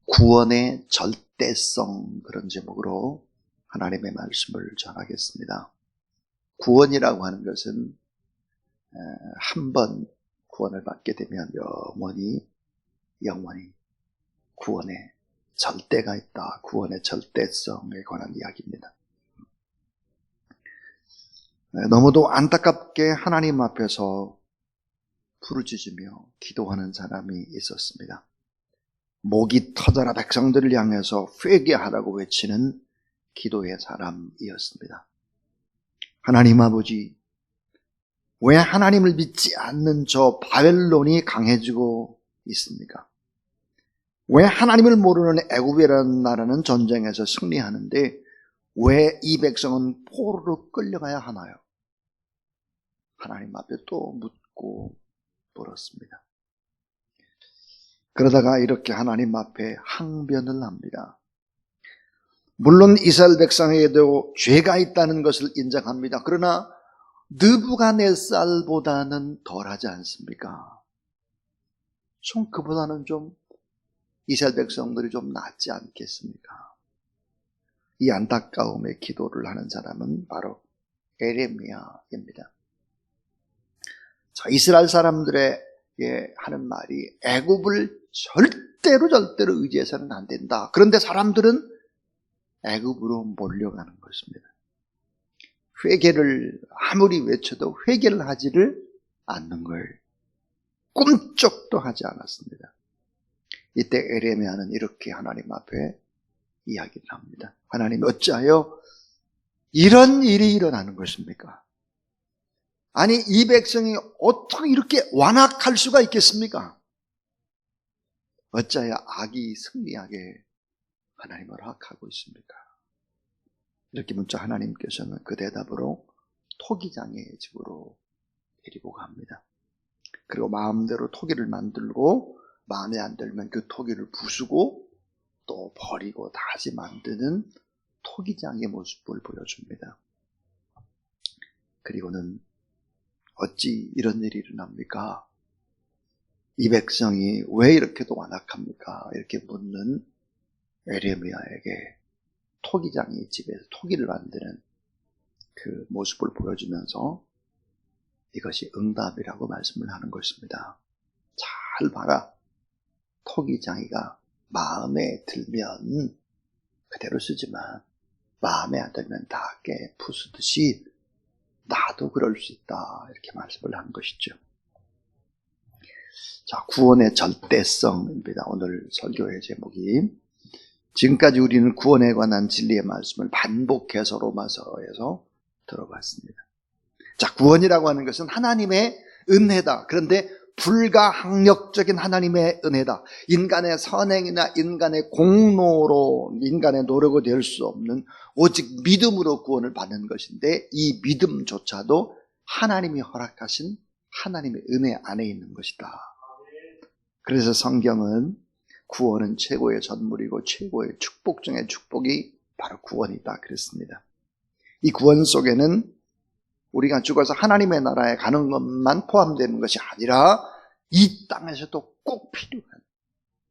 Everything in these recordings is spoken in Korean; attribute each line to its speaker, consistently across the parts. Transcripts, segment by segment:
Speaker 1: 구원의 절대성, 그런 제목으로 하나님의 말씀을 전하겠습니다. 구원이라고 하는 것은 한 번 구원을 받게 되면 영원히 구원의 절대가 있다. 구원의 절대성에 관한 이야기입니다. 너무도 안타깝게 하나님 앞에서 부르짖으며 기도하는 사람이 있었습니다. 목이 터져라 백성들을 향해서 회개하라고 외치는 기도의 사람이었습니다. 하나님 아버지, 왜 하나님을 믿지 않는 저 바벨론이 강해지고 있습니까? 왜 하나님을 모르는 애굽이라는 나라는 전쟁에서 승리하는데 왜 이 백성은 포로로 끌려가야 하나요? 하나님 앞에 또 묻고 물었습니다. 그러다가 이렇게 하나님 앞에 항변을 합니다. 물론 이스라엘 백성에게도 죄가 있다는 것을 인정합니다. 그러나 느부갓네살보다는 덜하지 않습니까? 좀 그보다는 좀 이스라엘 백성들이 좀 낫지 않겠습니까? 이 안타까움의 기도를 하는 사람은 바로 에레미야입니다. 자, 이스라엘 사람들에게 하는 말이 애굽을 절대로 의지해서는 안 된다. 그런데 사람들은 애굽으로 몰려가는 것입니다. 회개를 아무리 외쳐도 회개를 하지를 않는 걸 꿈쩍도 하지 않았습니다. 이때 에레미야는 이렇게 하나님 앞에 이야기를 합니다. 하나님, 어찌하여 이런 일이 일어나는 것입니까? 아니, 이 백성이 어떻게 이렇게 완악할 수가 있겠습니까? 어찌하여 악이 승리하게 하나님을 허락하고 있습니까? 이렇게 묻자 하나님께서는 그 대답으로 토기장의 집으로 데리고 갑니다. 그리고 마음대로 토기를 만들고 마음에 안 들면 그 토기를 부수고 또 버리고 다시 만드는 토기장의 모습을 보여줍니다. 그리고는 어찌 이런 일이 일어납니까? 이 백성이 왜 이렇게도 완악합니까? 이렇게 묻는 에레미야에게 토기장이 집에서 토기를 만드는 그 모습을 보여주면서 이것이 응답이라고 말씀을 하는 것입니다. 잘 봐라. 토기장이가 마음에 들면 그대로 쓰지만 마음에 안 들면 다 깨 부수듯이 나도 그럴 수 있다. 이렇게 말씀을 한 것이죠. 자, 구원의 절대성입니다. 오늘 설교의 제목이. 지금까지 우리는 구원에 관한 진리의 말씀을 반복해서 로마서에서 들어봤습니다. 자, 구원이라고 하는 것은 하나님의 은혜다. 그런데 불가항력적인 하나님의 은혜다. 인간의 선행이나 인간의 공로로, 인간의 노력으로 될 수 없는 오직 믿음으로 구원을 받는 것인데 이 믿음조차도 하나님이 허락하신 하나님의 은혜 안에 있는 것이다. 그래서 성경은 구원은 최고의 선물이고 최고의 축복 중의 축복이 바로 구원이다 그랬습니다. 이 구원 속에는 우리가 죽어서 하나님의 나라에 가는 것만 포함되는 것이 아니라 이 땅에서도 꼭 필요한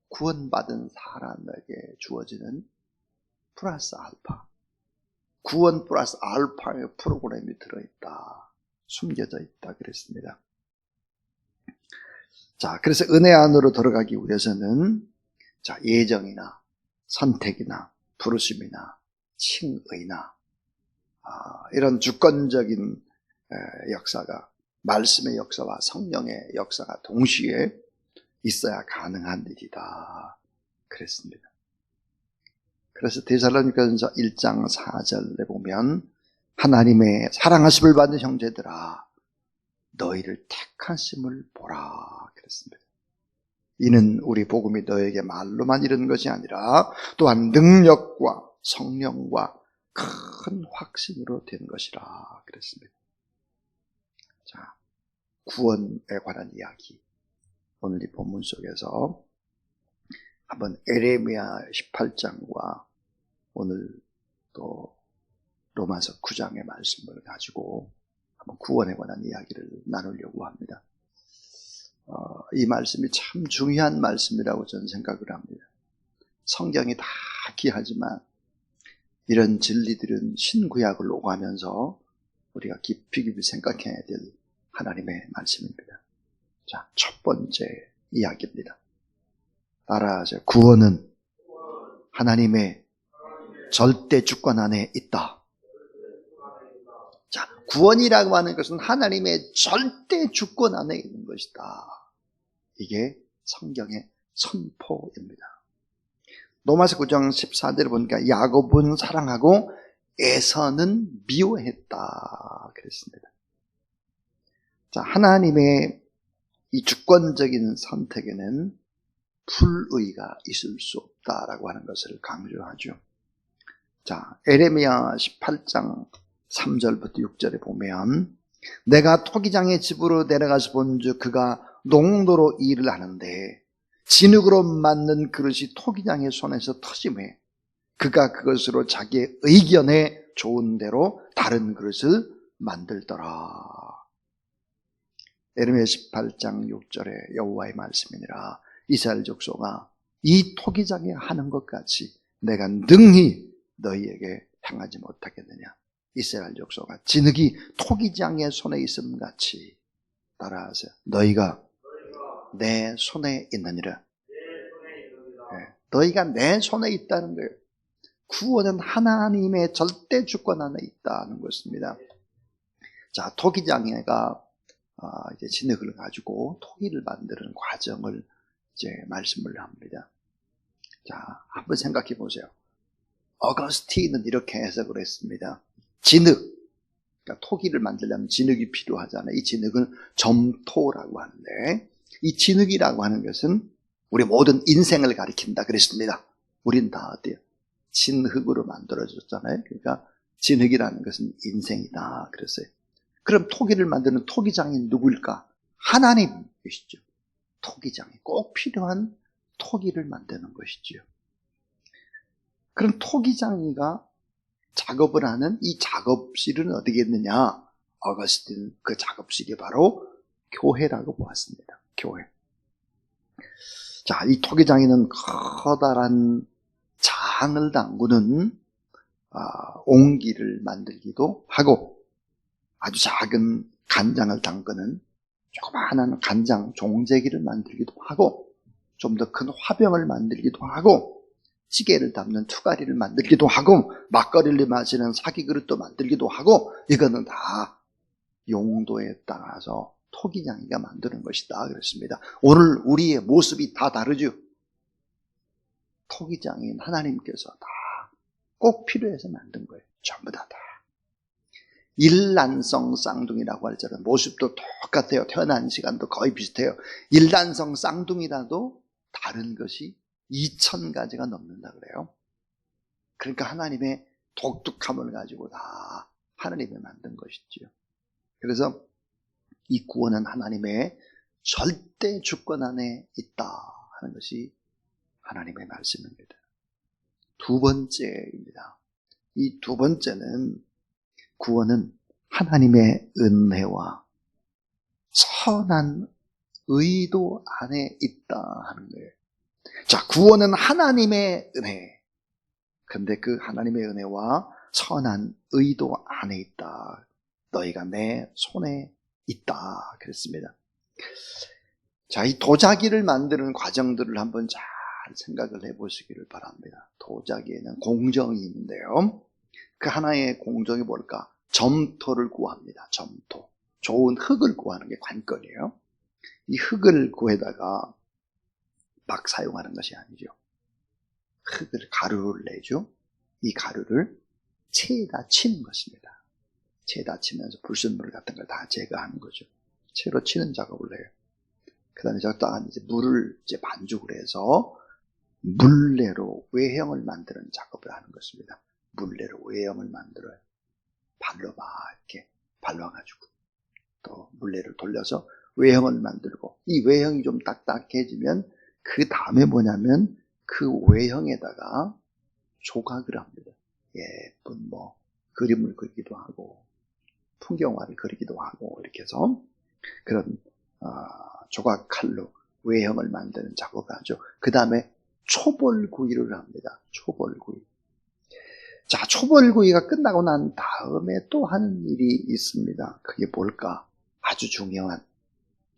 Speaker 1: 구원받은 사람에게 주어지는 플러스 알파, 구원 플러스 알파의 프로그램이 들어있다, 숨겨져 있다 그랬습니다. 자, 그래서 은혜 안으로 들어가기 위해서는 자, 예정이나 선택이나 부르심이나 칭의나 이런 주권적인 역사가, 말씀의 역사와 성령의 역사가 동시에 있어야 가능한 일이다 그랬습니다. 그래서 데살로니가전서 1장 4절에 보면 하나님의 사랑하심을 받는 형제들아 너희를 택하심을 보라 그랬습니다. 이는 우리 복음이 너에게 말로만 이르는 것이 아니라 또한 능력과 성령과 큰 확신으로 된 것이라 그랬습니다. 자, 구원에 관한 이야기, 오늘 이 본문 속에서 한번 에레미야 18장과 오늘 또 로마서 9장의 말씀을 가지고 한번 구원에 관한 이야기를 나누려고 합니다. 이 말씀이 참 중요한 말씀이라고 저는 생각을 합니다. 성경이 다 귀하지만 이런 진리들은 신구약을 오가면서 우리가 깊이 깊이 생각해야 될 하나님의 말씀입니다. 자, 첫 번째 이야기입니다. 따라하세요. 구원은 하나님의 절대 주권 안에 있다. 자, 구원이라고 하는 것은 하나님의 절대 주권 안에 있는 것이다. 이게 성경의 선포입니다. 로마서 9장 14절을 보니까 야곱은 사랑하고 에서는 미워했다 그랬습니다. 자, 하나님의 이 주권적인 선택에는 불의가 있을 수 없다라고 하는 것을 강조하죠. 자, 에레미야 18장 3절부터 6절에 보면 내가 토기장의 집으로 내려가서 본즉 그가 농도로 일을 하는데 진흙으로 만든 그릇이 토기장의 손에서 터짐에 그가 그것으로 자기의 의견에 좋은 대로 다른 그릇을 만들더라. 에레미야 18장 6절에 여호와의 말씀이니라. 이스라엘 족속아, 이 토기장에 하는 것 같이 내가 능히 너희에게 행하지 못하겠느냐. 이스라엘 족속아, 진흙이 토기장의 손에 있음 같이 따라하세요. 너희가 내 손에 있느니라. 네, 너희가 내 손에 있다는 거예요. 구원은 하나님의 절대 주권 안에 있다는 것입니다. 자, 토기장애가 이제 진흙을 가지고 토기를 만드는 과정을 이제 말씀을 합니다. 자, 한번 생각해 보세요. 어거스틴은 이렇게 해석을 했습니다. 진흙, 그러니까 토기를 만들려면 진흙이 필요하잖아요. 이 진흙은 점토라고 하는데 이 진흙이라고 하는 것은 우리 모든 인생을 가리킨다 그랬습니다. 우린 다 어때요? 진흙으로 만들어졌잖아요. 그러니까 진흙이라는 것은 인생이다 그랬어요. 그럼 토기를 만드는 토기장이 누구일까? 하나님이시죠. 토기장이 꼭 필요한 토기를 만드는 것이지요. 그럼 토기장이가 작업을 하는 이 작업실은 어디겠느냐? 어거스틴 그 작업실이 바로 교회라고 보았습니다. 교회. 자, 이 토기장이는 커다란 장을 담그는 옹기를 만들기도 하고 아주 작은 간장을 담그는 조그마한 간장 종재기를 만들기도 하고 좀 더 큰 화병을 만들기도 하고 찌개를 담는 투가리를 만들기도 하고 막걸리를 마시는 사기 그릇도 만들기도 하고 이거는 다 용도에 따라서 토기장이가 만드는 것이다 그랬습니다. 오늘 우리의 모습이 다 다르죠. 토기장인 하나님께서 다 꼭 필요해서 만든 거예요. 전부 다. 일란성 쌍둥이라고 할 때는 모습도 똑같아요. 태어난 시간도 거의 비슷해요. 일란성 쌍둥이라도 다른 것이 2000가지가 넘는다 그래요. 그러니까 하나님의 독특함을 가지고 다 하나님이 만든 것이지요. 그래서 이 구원은 하나님의 절대 주권 안에 있다 하는 것이 하나님의 말씀입니다. 두 번째입니다. 이 두 번째는 구원은 하나님의 은혜와 선한 의도 안에 있다 하는 거예요. 자, 구원은 하나님의 은혜. 근데 그 하나님의 은혜와 선한 의도 안에 있다. 너희가 내 손에 있다. 그랬습니다. 자, 이 도자기를 만드는 과정들을 한번 잘 생각을 해보시기를 바랍니다. 도자기에는 공정이 있는데요. 그 하나의 공정이 뭘까? 점토를 구합니다. 점토. 좋은 흙을 구하는 게 관건이에요. 이 흙을 구해다가 막 사용하는 것이 아니죠. 흙을 가루를 내죠. 이 가루를 체에다 치는 것입니다. 체에다 치면서 불순물 같은 걸 다 제거하는 거죠. 체로 치는 작업을 해요. 그 다음에 적당한 이제 물을 이제 반죽을 해서 물레로 외형을 만드는 작업을 하는 것입니다. 물레로 외형을 만들어요. 발로 막 이렇게 발라가지고 또 물레를 돌려서 외형을 만들고 이 외형이 좀 딱딱해지면 그 다음에 뭐냐면 그 외형에다가 조각을 합니다. 예쁜 뭐 그림을 그리기도 하고 풍경화를 그리기도 하고 이렇게 해서 그런 조각 칼로 외형을 만드는 작업을 하죠. 그 다음에 초벌구이를 합니다. 초벌구이. 자, 초벌구이가 끝나고 난 다음에 또 하는 일이 있습니다. 그게 뭘까? 아주 중요한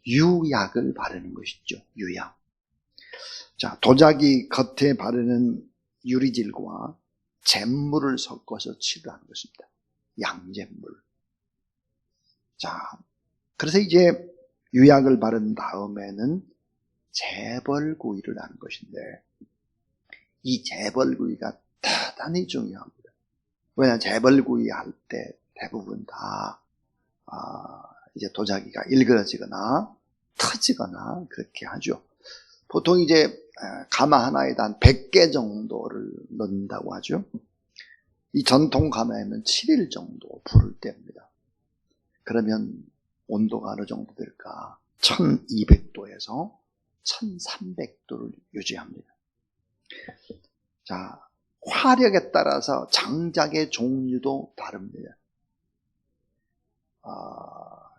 Speaker 1: 유약을 바르는 것이죠. 유약. 자, 도자기 겉에 바르는 유리질과 잿물을 섞어서 치료하는 것입니다. 양잿물. 자, 그래서 이제 유약을 바른 다음에는 재벌구이를 하는 것인데, 이 재벌구이가 대단히 중요합니다. 왜냐하면 재벌구이 할 때 대부분 다 이제 도자기가 일그러지거나 터지거나 그렇게 하죠. 보통 이제 가마 하나에다 한 100개 정도를 넣는다고 하죠. 이 전통 가마에는 7일 정도 불을 뗍니다. 그러면 온도가 어느 정도 될까? 1200도에서 1300도를 유지합니다. 자, 화력에 따라서 장작의 종류도 다릅니다.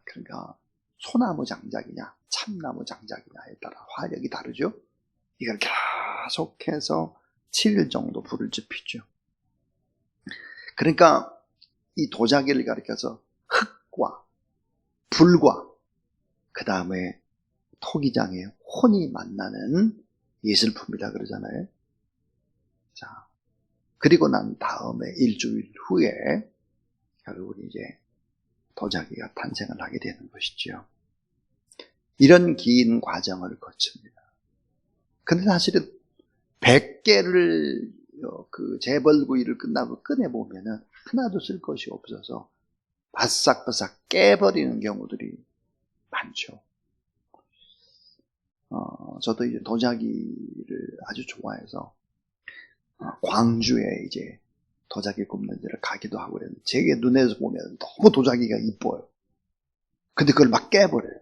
Speaker 1: 그러니까 소나무 장작이냐 참나무 장작이냐에 따라 화력이 다르죠. 이걸 계속해서 7일 정도 불을 지피죠. 그러니까 이 도자기를 가리켜서 흙과 불과 그 다음에 토기장의 혼이 만나는 예술품이다 그러잖아요. 자, 그리고 난 다음에 일주일 후에 결국은 이제 도자기가 탄생을 하게 되는 것이죠. 이런 긴 과정을 거칩니다. 근데 사실은 100개를 그 재벌구이를 끝나고 꺼내보면은 하나도 쓸 것이 없어서 바싹바싹 깨버리는 경우들이 많죠. 저도 이제 도자기를 아주 좋아해서 광주에 이제 도자기 굽는 데를 가기도 하고 그랬는데 제 눈에서 보면 너무 도자기가 이뻐요. 근데 그걸 막 깨버려요.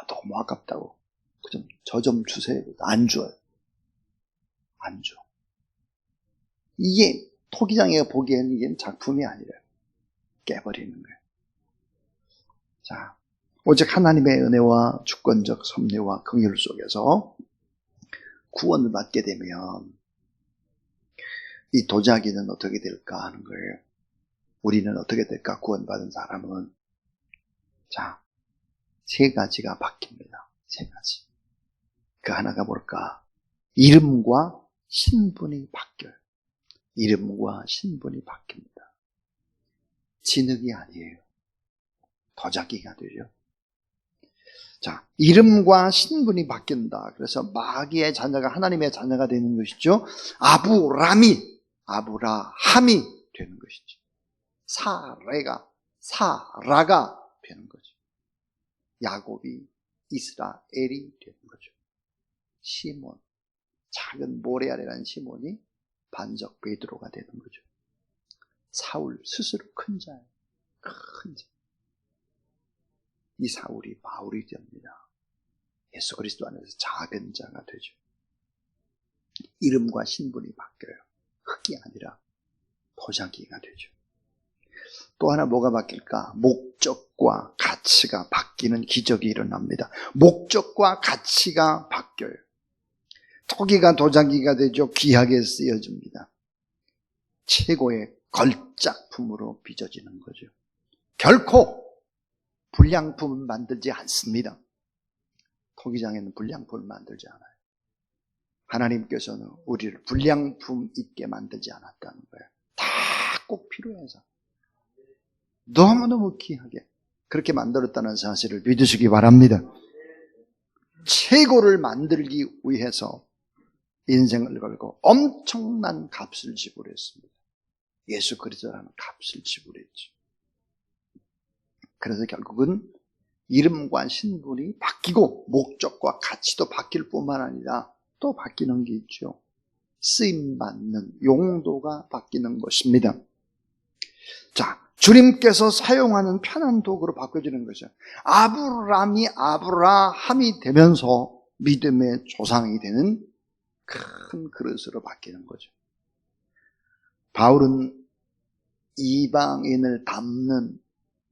Speaker 1: 너무 아깝다고. 저 좀 주세요. 안 줘요. 안 줘. 이게 토기장애가 보기에는 이게 작품이 아니라 깨버리는 거예요. 자, 오직 하나님의 은혜와 주권적 섭리와 긍휼 속에서 구원을 받게 되면 이 도자기는 어떻게 될까 하는 거예요. 우리는 어떻게 될까? 구원받은 사람은. 자, 세 가지가 바뀝니다. 세 가지. 그 하나가 뭘까? 이름과 신분이 바뀌어요. 이름과 신분이 바뀝니다. 진흙이 아니에요. 도자기가 되죠. 자, 이름과 신분이 바뀐다. 그래서 마귀의 자녀가 하나님의 자녀가 되는 것이죠. 아브라함이 되는 것이죠. 사라가 되는 거죠. 야곱이 이스라엘이 되는 거죠. 시몬, 작은 모레알이라는 시몬이 반적 베드로가 되는 거죠. 사울 스스로 큰 자예요. 큰 자. 이 사울이 바울이 됩니다. 예수 그리스도 안에서 작은 자가 되죠. 이름과 신분이 바뀌어요. 흙이 아니라 도자기가 되죠. 또 하나 뭐가 바뀔까? 목적과 가치가 바뀌는 기적이 일어납니다. 목적과 가치가 바뀌어요. 토기가 도자기가 되죠. 귀하게 쓰여집니다. 최고의 걸작품으로 빚어지는 거죠. 결코 불량품을 만들지 않습니다. 토기장에는 불량품을 만들지 않아요. 하나님께서는 우리를 불량품 있게 만들지 않았다는 거예요. 다 꼭 필요해서 너무너무 귀하게 그렇게 만들었다는 사실을 믿으시기 바랍니다. 최고를 만들기 위해서 인생을 걸고 엄청난 값을 지불했습니다. 예수 그리스도라는 값을 지불했죠. 그래서 결국은 이름과 신분이 바뀌고 목적과 가치도 바뀔 뿐만 아니라 또 바뀌는 게 있죠. 쓰임받는 용도가 바뀌는 것입니다. 자, 주님께서 사용하는 편한 도구로 바꿔지는 거죠. 아브라함이 되면서 믿음의 조상이 되는 큰 그릇으로 바뀌는 거죠. 바울은 이방인을 담는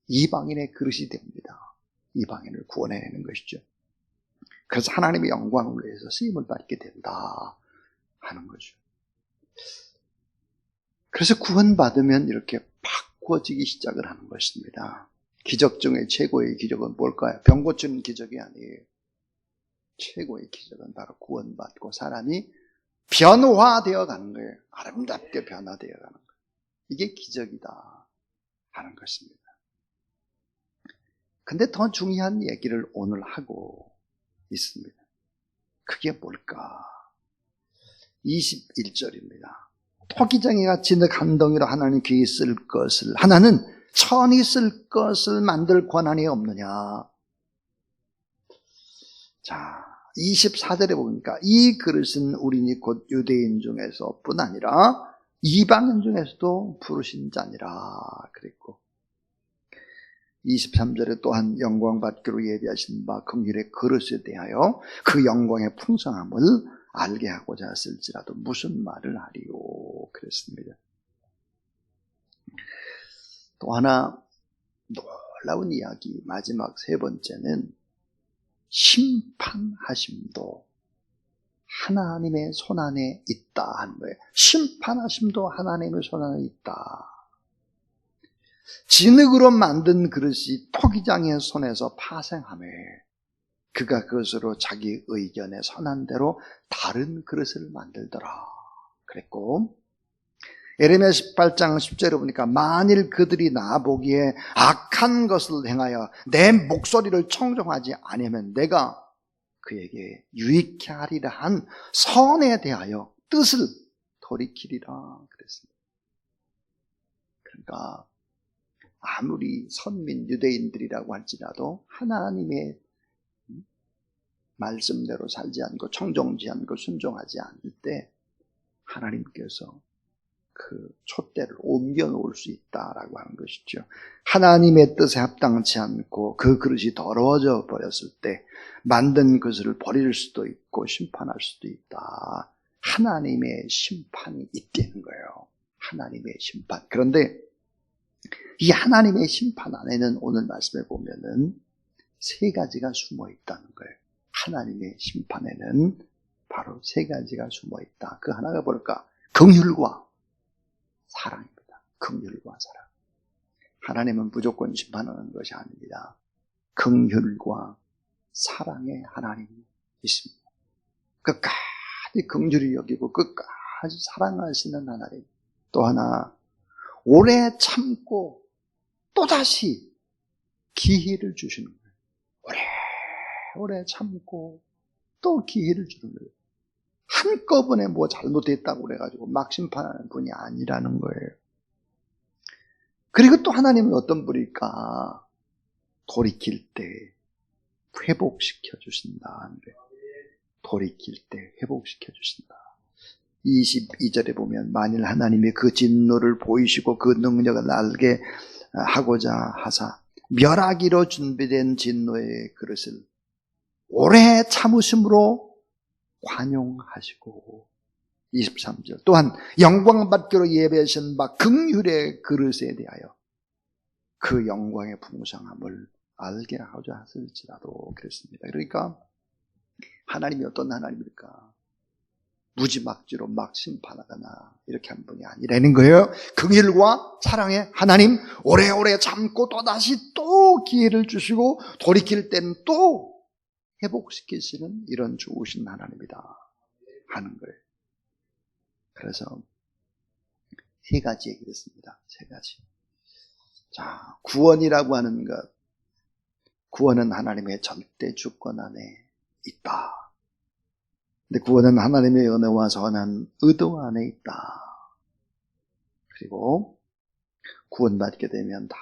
Speaker 1: 이방인의 그릇이 됩니다. 이방인을 구원해내는 것이죠. 그래서 하나님의 영광을 위해서 쓰임을 받게 된다. 하는 거죠. 그래서 구원받으면 이렇게 바꿔지기 시작을 하는 것입니다. 기적 중에 최고의 기적은 뭘까요? 병 고치는 기적이 아니에요. 최고의 기적은 바로 구원받고 사람이 변화되어 가는 거예요. 아름답게 변화되어 가는 거예요. 이게 기적이다 하는 것입니다. 근데 더 중요한 얘기를 오늘 하고 있습니다. 그게 뭘까? 21절입니다. 토기장이가 진흙 한 덩이로 하나님 귀에 쓸 것을 하나는 천이 쓸 것을 만들 권한이 없느냐. 자, 24절에 보니까 이 그릇은 우리니 곧 유대인 중에서 뿐 아니라 이방인 중에서도 부르신 자니라 그랬고, 23절에 또한 영광 받기로 예비하신 바 긍휼의 그릇에 대하여 그 영광의 풍성함을 알게 하고자 했을지라도 무슨 말을 하리요 그랬습니다. 또 하나 놀라운 이야기, 마지막 세 번째는 심판하심도 하나님의 손안에 있다 하는 거예요. 심판하심도 하나님의 손안에 있다. 진흙으로 만든 그릇이 토기장의 손에서 파생하며 그가 그것으로 자기 의견에 선한 대로 다른 그릇을 만들더라 그랬고, 에레미야 18장 10절에 보니까 만일 그들이 나보기에 악한 것을 행하여 내 목소리를 청종하지 않으면 내가 그에게 유익케 하리라 한 선에 대하여 뜻을 돌이키리라 그랬습니다. 그러니까 아무리 선민 유대인들이라고 할지라도 하나님의 말씀대로 살지 않고 청종지 않고 순종하지 않을 때 하나님께서 그 촛대를 옮겨 놓을 수 있다라고 하는 것이죠. 하나님의 뜻에 합당치 않고 그 그릇이 더러워져 버렸을 때 만든 그릇을 버릴 수도 있고 심판할 수도 있다. 하나님의 심판이 있다는 거예요. 하나님의 심판. 그런데 이 하나님의 심판 안에는 오늘 말씀에 보면은 세 가지가 숨어 있다는 거예요. 하나님의 심판에는 바로 세 가지가 숨어 있다. 그 하나가 뭘까? 긍휼과 사랑입니다. 긍휼과 사랑. 하나님은 무조건 심판하는 것이 아닙니다. 긍휼과 사랑의 하나님이 있습니다. 끝까지 긍휼히 여기고 끝까지 사랑하시는 하나님. 또 하나, 오래 참고 또다시 기회를 주시는 거예요. 오래 참고 또 기회를 주는 거예요. 한꺼번에 뭐 잘못했다고 그래가지고 막 심판하는 분이 아니라는 거예요. 그리고 또 하나님은 어떤 분일까? 돌이킬 때 회복시켜 주신다. 돌이킬 때 회복시켜 주신다. 22절에 보면 만일 하나님이 그 진노를 보이시고 그 능력을 알게 하고자 하사 멸하기로 준비된 진노의 그릇을 오래 참으심으로 관용하시고, 23절 또한 영광 받기로 예배하신 바 긍휼의 그릇에 대하여 그 영광의 풍성함을 알게 하고자 하실지라도 그랬습니다. 그러니까 하나님이 어떤 하나님일까? 무지막지로 막 심판하거나 이렇게 한 분이 아니라는 거예요. 긍휼과 사랑의 하나님, 오래오래 참고 또다시 또 기회를 주시고 돌이킬 때는 또 회복시키시는 이런 좋으신 하나님이다 하는 거예요. 그래서 세 가지 얘기를 했습니다. 세 가지. 자, 구원이라고 하는 것, 구원은 하나님의 절대 주권 안에 있다. 근데 구원은 하나님의 은혜와 선한 의도 안에 있다. 그리고 구원받게 되면 다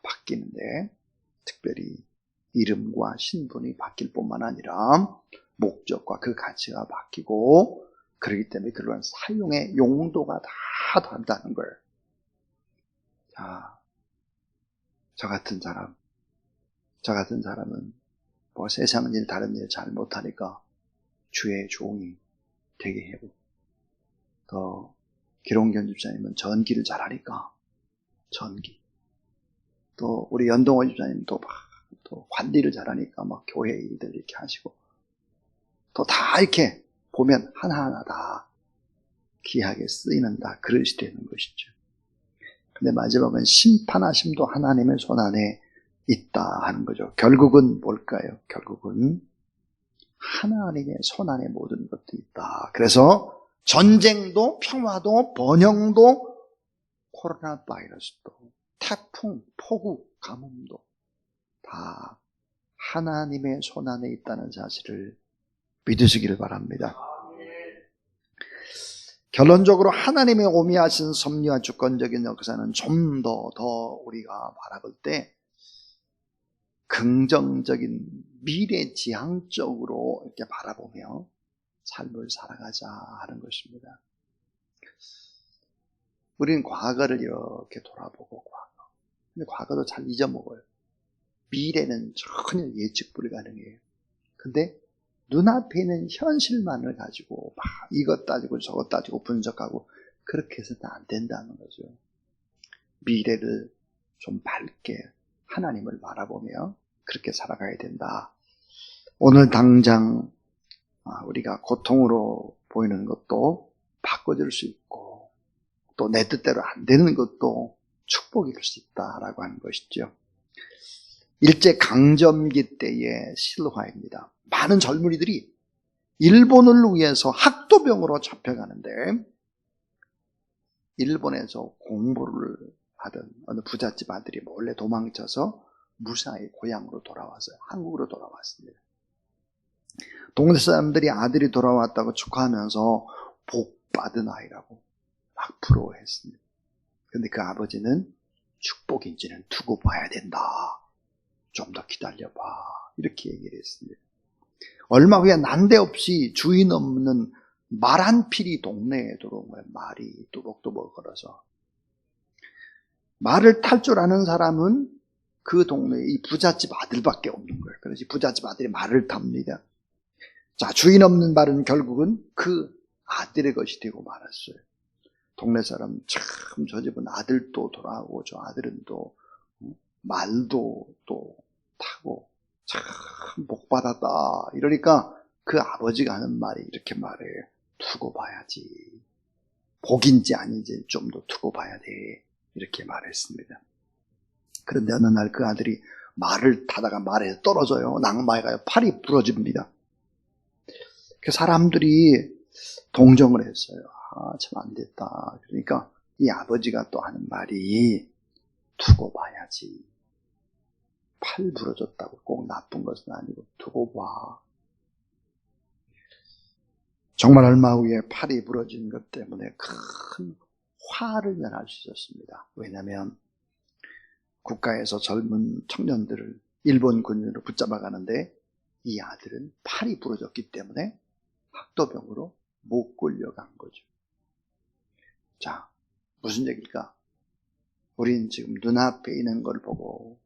Speaker 1: 바뀌는데, 특별히 이름과 신분이 바뀔 뿐만 아니라 목적과 그 가치가 바뀌고, 그렇기 때문에 그런 사용의 용도가 다 다르다는 거예요. 자, 저 같은 사람은 뭐 세상 일 다른 일 잘 못하니까 주의 종이 되게 하고, 또 기롱견 집사님은 전기를 잘하니까 전기, 또 우리 연동호 집사님 또 관리를 잘하니까 막 교회 일들 이렇게 하시고, 또 다 이렇게 보면 하나하나 다 귀하게 쓰이는 다 그릇이 되는 것이죠. 근데 마지막은 심판하심도 하나님의 손안에 있다 하는 거죠. 결국은 뭘까요? 결국은 하나님의 손안에 모든 것도 있다. 그래서 전쟁도 평화도 번영도 코로나 바이러스도 태풍, 폭우, 가뭄도 다 하나님의 손안에 있다는 사실을 믿으시기를 바랍니다. 결론적으로 하나님의 오미하신 섭리와 주권적인 역사는 좀 더 우리가 바라볼 때 긍정적인 미래지향적으로 이렇게 바라보며 삶을 살아가자 하는 것입니다. 우리는 과거를 이렇게 돌아보고 근데 과거도 잘 잊어먹어요. 미래는 전혀 예측 불가능해요. 근데 눈앞에 있는 현실만을 가지고 막 이것 따지고 저것 따지고 분석하고 그렇게 해서는 안 된다는 거죠. 미래를 좀 밝게 하나님을 바라보며 그렇게 살아가야 된다. 오늘 당장 우리가 고통으로 보이는 것도 바꿔줄 수 있고 또 내 뜻대로 안 되는 것도 축복일 수 있다라고 하는 것이죠. 일제강점기 때의 실화입니다. 많은 젊은이들이 일본을 위해서 학도병으로 잡혀가는데 일본에서 공부를 하던 어느 부잣집 아들이 몰래 도망쳐서 무사히 고향으로 돌아와서 한국으로 돌아왔습니다. 동네 사람들이 아들이 돌아왔다고 축하하면서 복 받은 아이라고 막 부러워했습니다. 그런데 그 아버지는 축복인지는 두고 봐야 된다. 좀 더 기다려봐. 이렇게 얘기를 했습니다. 얼마 후에 난데없이 주인 없는 말 한 필이 동네에 들어온 거예요. 말이 뚜벅뚜벅 걸어서. 말을 탈 줄 아는 사람은 그 동네에 이 부잣집 아들밖에 없는 거예요. 그래서 부잣집 아들이 말을 탑니다. 자, 주인 없는 말은 결국은 그 아들의 것이 되고 말았어요. 동네 사람 참 저 집은 아들도 돌아오고 저 아들은 또 말도 또 타고 참 복받았다. 이러니까 그 아버지가 하는 말이 이렇게 말해요. 두고 봐야지. 복인지 아닌지 좀 더 두고 봐야 돼. 이렇게 말했습니다. 그런데 어느 날 그 아들이 말을 타다가 말에 떨어져요. 낙마에 가요. 팔이 부러집니다. 그 사람들이 동정을 했어요. 참 안 됐다. 그러니까 이 아버지가 또 하는 말이 두고 봐야지. 팔 부러졌다고 꼭 나쁜 것은 아니고 두고 봐. 정말 얼마 후에 팔이 부러진 것 때문에 큰 화를 면할 수 있었습니다. 왜냐하면 국가에서 젊은 청년들을 일본 군인으로 붙잡아 가는데 이 아들은 팔이 부러졌기 때문에 학도병으로 못 끌려간 거죠. 자, 무슨 얘기일까? 우린 지금 눈앞에 있는 걸 보고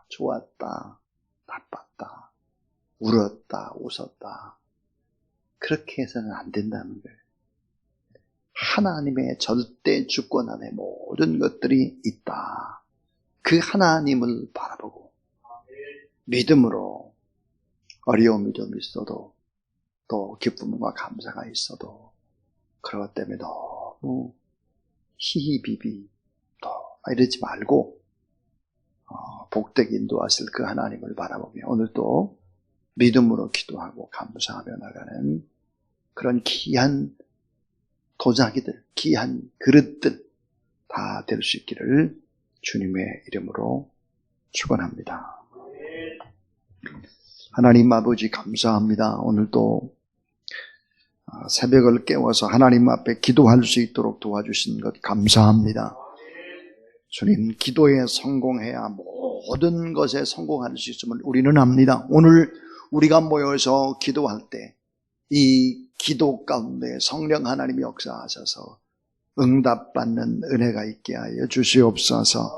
Speaker 1: 좋았다, 나빴다, 울었다, 웃었다. 그렇게 해서는 안 된다는 거예요. 하나님의 절대 주권 안에 모든 것들이 있다. 그 하나님을 바라보고 믿음으로 어려움이 좀 있어도 또 기쁨과 감사가 있어도 그것 때문에 너무 히히비비 또 이러지 말고 복되게 인도하실 그 하나님을 바라보며 오늘도 믿음으로 기도하고 감사하며 나가는 그런 귀한 도자기들, 귀한 그릇들 다 될 수 있기를 주님의 이름으로 축원합니다. 하나님 아버지 감사합니다. 오늘도 새벽을 깨워서 하나님 앞에 기도할 수 있도록 도와주신 것 감사합니다. 주님, 기도에 성공해야 모든 것에 성공할 수 있음을 우리는 압니다. 오늘 우리가 모여서 기도할 때 이 기도 가운데 성령 하나님이 역사하셔서 응답받는 은혜가 있게 하여 주시옵소서.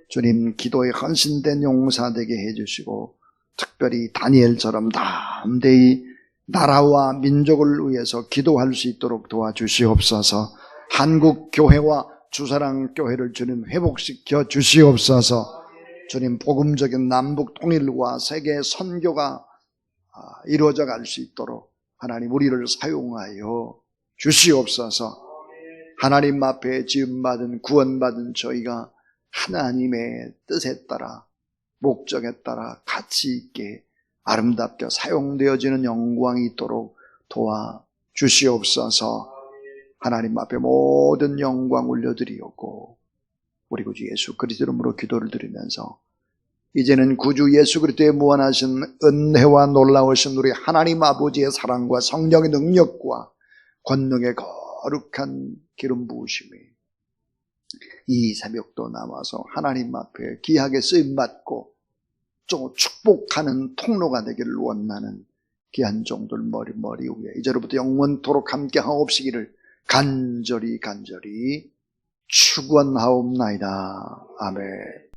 Speaker 1: 주님, 기도에 헌신된 용사 되게 해주시고 특별히 다니엘처럼 담대히 나라와 민족을 위해서 기도할 수 있도록 도와주시옵소서. 한국 교회와 주사랑 교회를 주님 회복시켜 주시옵소서. 주님, 복음적인 남북 통일과 세계 선교가 이루어져 갈 수 있도록 하나님 우리를 사용하여 주시옵소서. 하나님 앞에 지음받은 구원받은 저희가 하나님의 뜻에 따라 목적에 따라 가치 있게 아름답게 사용되어지는 영광이 있도록 도와주시옵소서. 하나님 앞에 모든 영광 올려드리옵고 우리 구주 예수 그리스도 이름으로 기도를 드리면서 이제는 구주 예수 그리스도의 무한하신 은혜와 놀라우신 우리 하나님 아버지의 사랑과 성령의 능력과 권능의 거룩한 기름 부으심이 이 새벽도 남아서 하나님 앞에 귀하게 쓰임받고 좀 축복하는 통로가 되기를 원하는 귀한 종들 머리 위에 이제로부터 영원토록 함께 하옵시기를 간절히 축원하옵나이다. 아멘.